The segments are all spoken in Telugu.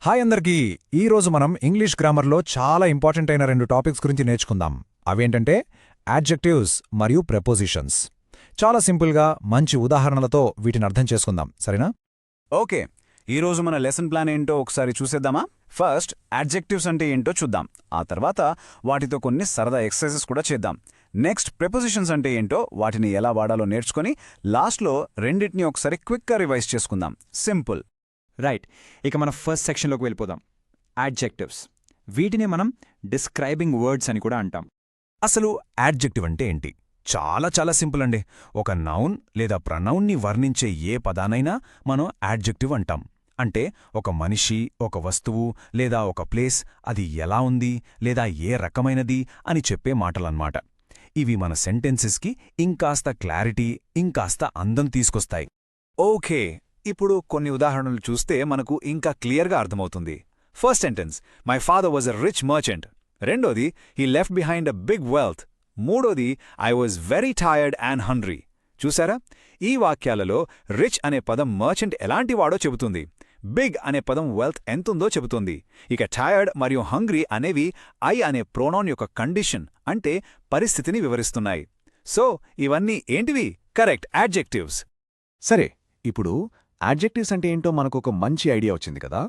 హాయ్ అందరికీ ఈరోజు మనం ఇంగ్లీష్ గ్రామర్లో చాలా ఇంపార్టెంట్ అయిన రెండు టాపిక్స్ గురించి నేర్చుకుందాం. అవేంటంటే యాడ్జెక్టివ్స్ మరియు ప్రెపోజిషన్స్. చాలా సింపుల్గా మంచి ఉదాహరణలతో వీటిని అర్థం చేసుకుందాం, సరేనా? ఓకే, ఈరోజు మన లెసన్ ప్లాన్ ఏంటో ఒకసారి చూసేద్దామా? ఫస్ట్ యాడ్జెక్టివ్స్ అంటే ఏంటో చూద్దాం. ఆ తర్వాత వాటితో కొన్ని సరదా ఎక్సర్సైజెస్ కూడా చేద్దాం. నెక్స్ట్ ప్రెపోజిషన్స్ అంటే ఏంటో, వాటిని ఎలా వాడాలో నేర్చుకొని లాస్ట్లో రెండింటినీ ఒకసారి క్విక్గా రివైజ్ చేసుకుందాం. సింపుల్. రైట్, ఇక మనం ఫస్ట్ సెక్షన్లోకి వెళ్ళిపోదాం. యాడ్జెక్టివ్స్, వీటిని మనం డిస్క్రైబింగ్ వర్డ్స్ అని కూడా అంటాం. అసలు యాడ్జెక్టివ్ అంటే ఏంటి? చాలా చాలా సింపుల్ అండి. ఒక నౌన్ లేదా ప్రనౌన్ని వర్ణించే ఏ పదానైనా మనం యాడ్జెక్టివ్ అంటాం. అంటే ఒక మనిషి, ఒక వస్తువు లేదా ఒక ప్లేస్ అది ఎలా ఉంది లేదా ఏ రకమైనది అని చెప్పే మాటలన్నమాట. ఇవి మన సెంటెన్సెస్కి ఇంకాస్త క్లారిటీ, ఇంకాస్త అందం తీసుకొస్తాయి. ఓకే, ఇప్పుడు కొన్ని ఉదాహరణలు చూస్తే మనకు ఇంకా క్లియర్గా అర్థమవుతుంది. First sentence, my father was a rich merchant. రెండోది, he left behind a big wealth. మూడోది, I was very tired and hungry. చూసారా, ఈ వాక్యాలలో రిచ్ అనే పదం మర్చెంట్ ఎలాంటివాడో చెబుతుంది, బిగ్ అనే పదం వెల్త్ ఎంతుందో చెబుతుంది. ఇక టైర్డ్ మరియు హంగ్రీ అనేవి ఐ అనే ప్రోనౌన్ యొక్క కండిషన్ అంటే పరిస్థితిని వివరిస్తున్నాయి. సో ఇవన్నీ ఏంటివి? Correct adjectives. సరే, ఇప్పుడు యాడ్జెక్టివ్స్ అంటే ఏంటో మనకొక మంచి ఐడియా వచ్చింది కదా.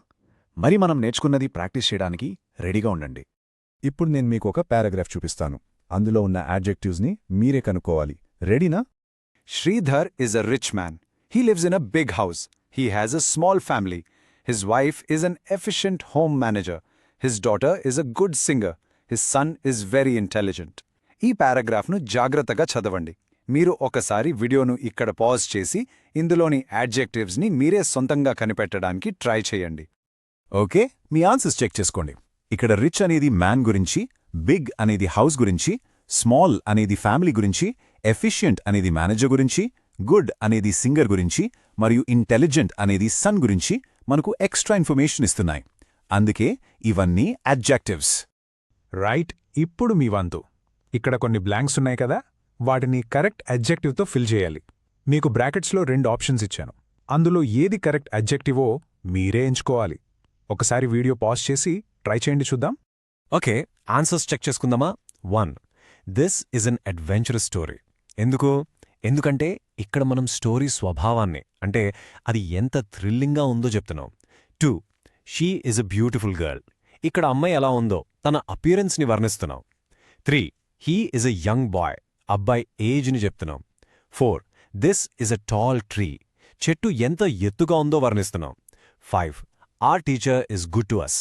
మరి మనం నేర్చుకున్నది ప్రాక్టీస్ చేయడానికి రెడీగా ఉండండి. ఇప్పుడు నేను మీకు ఒక పారాగ్రాఫ్ చూపిస్తాను. అందులో ఉన్న యాడ్జెక్టివ్స్ని మీరే కనుక్కోవాలి. రెడీనా? Sridhar is a rich man. He lives in a big house. He has a small family. His wife is an efficient home manager. His daughter is a good singer. His son is very intelligent. ఈ పారాగ్రాఫ్ను జాగ్రత్తగా చదవండి. మీరు ఒకసారి వీడియోను ఇక్కడ పాజ్ చేసి ఇందులోని యాడ్జెక్టివ్స్ని మీరే సొంతంగా కనిపెట్టడానికి ట్రై చేయండి. ఓకే, మీ ఆన్సర్స్ చెక్ చేసుకోండి. ఇక్కడ రిచ్ అనేది మ్యాన్ గురించి, బిగ్ అనేది హౌస్ గురించి, స్మాల్ అనేది ఫ్యామిలీ గురించి, ఎఫిషియంట్ అనేది మేనేజర్ గురించి, గుడ్ అనేది సింగర్ గురించి మరియు ఇంటెలిజెంట్ అనేది సన్ గురించి మనకు ఎక్స్ట్రా ఇన్ఫర్మేషన్ ఇస్తున్నాయి. అందుకే ఇవన్నీ యాడ్జెక్టివ్స్. రైట్, ఇప్పుడు మీ వంతు. ఇక్కడ కొన్ని బ్లాంక్స్ ఉన్నాయి కదా, వాటిని కరెక్ట్ అడ్జెక్టివ్తో ఫిల్ చేయాలి. మీకు బ్రాకెట్స్లో 2 ఆప్షన్స్ ఇచ్చాను. అందులో ఏది కరెక్ట్ అడ్జెక్టివో మీరే ఎంచుకోవాలి. ఒకసారి వీడియో పాజ్ చేసి ట్రై చేయండి, చూద్దాం. ఓకే, ఆన్సర్స్ చెక్ చేసుకుందామా? 1. This is an adventurous story. ఎందుకంటే ఇక్కడ మనం స్టోరీ స్వభావాన్ని, అంటే అది ఎంత థ్రిల్లింగ్గా ఉందో చెప్తున్నాం. 2. She is a beautiful girl. ఇక్కడ అమ్మాయి ఎలా ఉందో తన అపియరెన్స్ని వర్ణిస్తున్నాం. 3. He is a young boy. అబ్బాయి ఏజ్ని చెప్తున్నాం. 4. This is a tall tree. చెట్టు ఎంత ఎత్తుగా ఉందో వర్ణిస్తున్నాం. 5. Our teacher is good to us.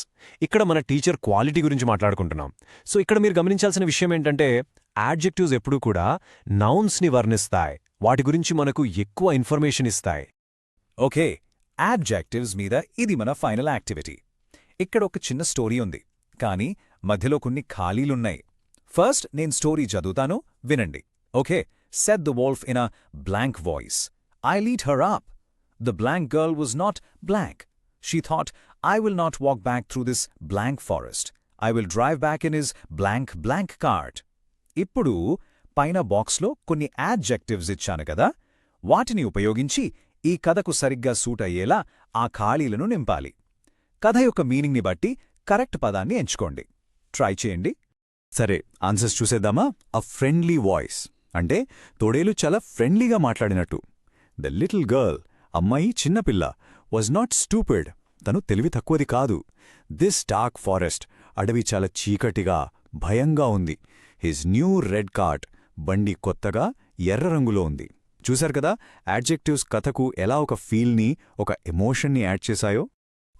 ఇక్కడ మన టీచర్ క్వాలిటీ గురించి మాట్లాడుకుంటున్నాం. సో ఇక్కడ మీరు గమనించాల్సిన విషయం ఏంటంటే, యాడ్జెక్టివ్స్ ఎప్పుడూ కూడా నౌన్స్ని వర్ణిస్తాయి, వాటి గురించి మనకు ఎక్కువ ఇన్ఫర్మేషన్ ఇస్తాయి. ఓకే, యాడ్జెక్టివ్స్ మీద ఇది మన ఫైనల్ యాక్టివిటీ. ఇక్కడ ఒక చిన్న స్టోరీ ఉంది, కానీ మధ్యలో కొన్ని ఖాళీలున్నాయి. ఫస్ట్ నేను స్టోరీ చదువుతాను, వినండి. Okay, said the wolf in a blank voice. I lead her up. The blank girl was not blank. She thought, I will not walk back through this blank forest. I will drive back in his blank cart. ఇప్పుడు పైన బాక్స్లో కొన్ని యాడ్జెక్టివ్స్ ఇచ్చాను కదా, వాటిని ఉపయోగించి ఈ కథకు సరిగ్గా సూట్ అయ్యేలా ఆ ఖాళీలను నింపాలి. కథ యొక్క మీనింగ్ని బట్టి కరెక్ట్ పదాన్ని ఎంచుకోండి. ట్రై చేయండి. సరే, ఆన్సర్స్ చూసేద్దామా? అ ఫ్రెండ్లీ వాయిస్ అంటే తోడేలు చాలా ఫ్రెండ్లీగా మాట్లాడినట్టు. ద లిటిల్ గర్ల్, అమ్మాయి చిన్నపిల్ల, వాజ్ నాట్ స్టూపిడ్, తను తెలివి తక్కువది కాదు. దిస్ డార్క్ ఫారెస్ట్, అడవి చాలా చీకటిగా భయంగా ఉంది. హిజ్ న్యూ రెడ్ కార్ట్, బండి కొత్తగా ఎర్ర రంగులో ఉంది. చూశారు కదా, యాడ్జెక్టివ్స్ కథకు ఎలా ఒక ఫీల్ని, ఒక ఎమోషన్ని యాడ్ చేశాయో.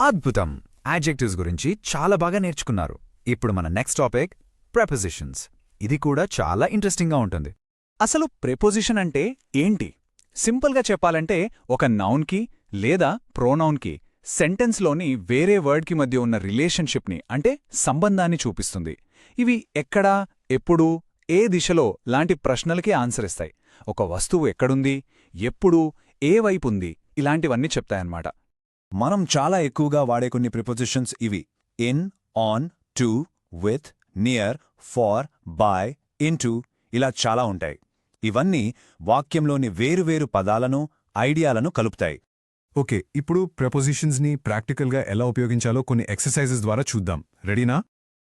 అద్భుతం! యాడ్జెక్టివ్స్ గురించి చాలా బాగా నేర్చుకున్నారు. ఇప్పుడు మన నెక్స్ట్ టాపిక్ ప్రెపోజిషన్స్. ఇది కూడా చాలా ఇంట్రెస్టింగ్గా ఉంటుంది. అసలు ప్రెపోజిషన్ అంటే ఏంటి? సింపుల్గా చెప్పాలంటే ఒక నౌన్కి లేదా ప్రోనౌన్కి సెంటెన్స్లోని వేరే వర్డ్కి మధ్య ఉన్న రిలేషన్షిప్ని, అంటే సంబంధాన్ని చూపిస్తుంది. ఇవి ఎక్కడా, ఎప్పుడు, ఏ దిశలో లాంటి ప్రశ్నలకి ఆన్సర్ ఇస్తాయి. ఒక వస్తువు ఎక్కడుంది, ఎప్పుడు, ఏ వైపుంది, ఇలాంటివన్నీ చెప్తాయన్నమాట. మనం చాలా ఎక్కువగా వాడే కొన్ని ప్రిపోజిషన్స్ ఇవి: in, on, to, with, near, far, by, into, ఇలా చాలా ఉంటాయి. ఇవన్నీ వాక్యంలోని వేరువేరు పదాలను, ఐడియాలను కలుపుతాయి. ఓకే, ఇప్పుడు ప్రపోజిషన్స్ని ప్రాక్టికల్గా ఎలా ఉపయోగించాలో కొన్ని ఎక్సర్సైజెస్ ద్వారా చూద్దాం. రెడీనా?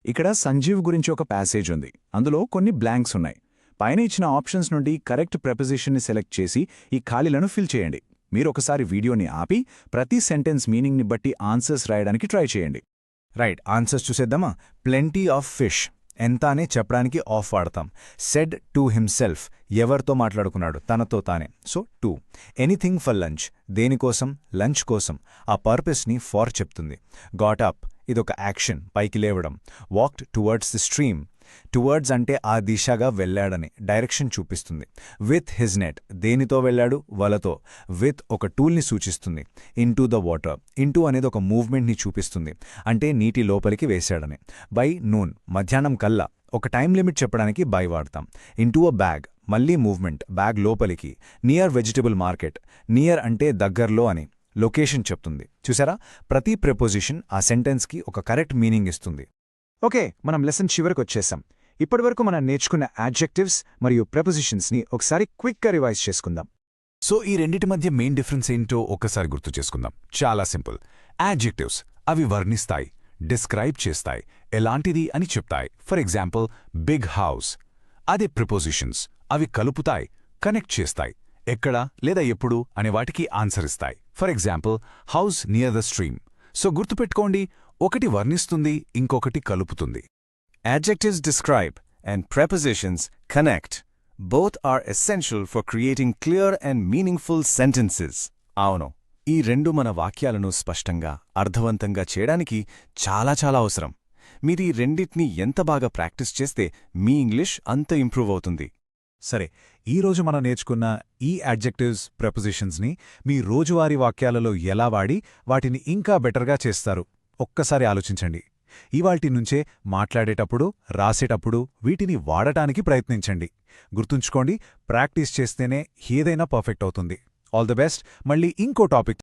ఇక్కడ సంజీవ్ గురించి ఒక ప్యాసేజ్ ఉంది. అందులో కొన్ని బ్లాంక్స్ ఉన్నాయి. పైన ఇచ్చిన ఆప్షన్స్ నుండి కరెక్ట్ ప్రెపోజిషన్ని సెలెక్ట్ చేసి ఈ ఖాళీలను ఫిల్ చేయండి. మీరు ఒకసారి వీడియోని ఆపి ప్రతి సెంటెన్స్ మీనింగ్ని బట్టి ఆన్సర్స్ రాయడానికి ట్రై చేయండి. రైట్, ఆన్సర్స్ చూసేద్దామా? Plenty of fish. ఎంత అని చెప్పడానికి ఆఫ్ వాడతాం. Said to himself. ఎవరితో మాట్లాడుకున్నాడు? తనతో తానే. So to. Anything for lunch. దేనికోసం? లంచ్ కోసం. ఆ పర్పస్ని ఫార్ చెప్తుంది. Got up. ఇదొక యాక్షన్, పైకి లేవడం. Walked towards the stream. Towards అంటే ఆ దిశగా వెళ్ళాడని డైరెక్షన్ చూపిస్తుంది. With his net. దేనితో వెళ్ళాడు? వలతో. విత్ ఒక టూల్ని సూచిస్తుంది. Into the water. ఇంటూ అనేది ఒక మూవ్మెంట్ని చూపిస్తుంది, అంటే నీటి లోపలికి వేశాడని. By noon. మధ్యాహ్నం కల్లా. ఒక టైం లిమిట్ చెప్పడానికి బై వాడతాం. Into a bag. మళ్ళీ మూవ్మెంట్, బ్యాగ్ లోపలికి. Near vegetable market. నియర్ అంటే దగ్గర్లో అని లొకేషన్ చెప్తుంది. చూసారా, ప్రతి ప్రిపోజిషన్ ఆ సెంటెన్స్కి ఒక కరెక్ట్ మీనింగ్ ఇస్తుంది. ఓకే, మనం లెసన్ చివరికి వచ్చేసాం. ఇప్పటివరకు మనం నేర్చుకున్న యాడ్జెక్టివ్స్ మరియు ప్రెపోజిషన్స్ని ఒకసారి క్విక్గా రివైజ్ చేసుకుందాం. సో ఈ రెండిటి మధ్య మెయిన్ డిఫరెన్స్ ఏంటో ఒక్కసారి గుర్తు చేసుకుందాం. చాలా సింపుల్. యాడ్జెక్టివ్స్ అవి వర్ణిస్తాయి, డిస్క్రైబ్ చేస్తాయి, ఎలాంటిది అని చెప్తాయి. For example big house. అదే ప్రిపోజిషన్స్ అవి కలుపుతాయి, కనెక్ట్ చేస్తాయి, ఎక్కడ లేదా ఎప్పుడు అనే వాటికి ఆన్సర్ ఇస్తాయి. For example house near the stream. So గుర్తుపెట్టుకోండి, ఒకటి వర్ణిస్తుంది, ఇంకొకటి కలుపుతుంది. Adjectives describe and prepositions connect. Both are essential for creating clear and meaningful sentences. అవును, ఈ రెండు మన వాక్యాలను స్పష్టంగా, అర్థవంతంగా చేయడానికి చాలా అవసరం. మీరు ఈ రెండిటిని ఎంత బాగా ప్రాక్టీస్ చేస్తే మీ ఇంగ్లీష్ అంత ఇంప్రూవ్ అవుతుంది. సరే, ఈరోజు మనం నేర్చుకున్న ఈ యాడ్జెక్టివ్స్, ప్రపోజిషన్స్ని మీ రోజువారీ వాక్యాలలో ఎలా వాడి వాటిని ఇంకా బెటర్గా చేస్తారు ఒక్కసారి ఆలోచించండి. ఇవాల్టి నుంచే మాట్లాడేటప్పుడు, రాసేటప్పుడు వీటిని వాడటానికి ప్రయత్నించండి. గుర్తుంచుకోండి, ప్రాక్టీస్ చేస్తేనే ఏదైనా పర్ఫెక్ట్ అవుతుంది. All the best. మళ్ళీ ఇంకో టాపిక్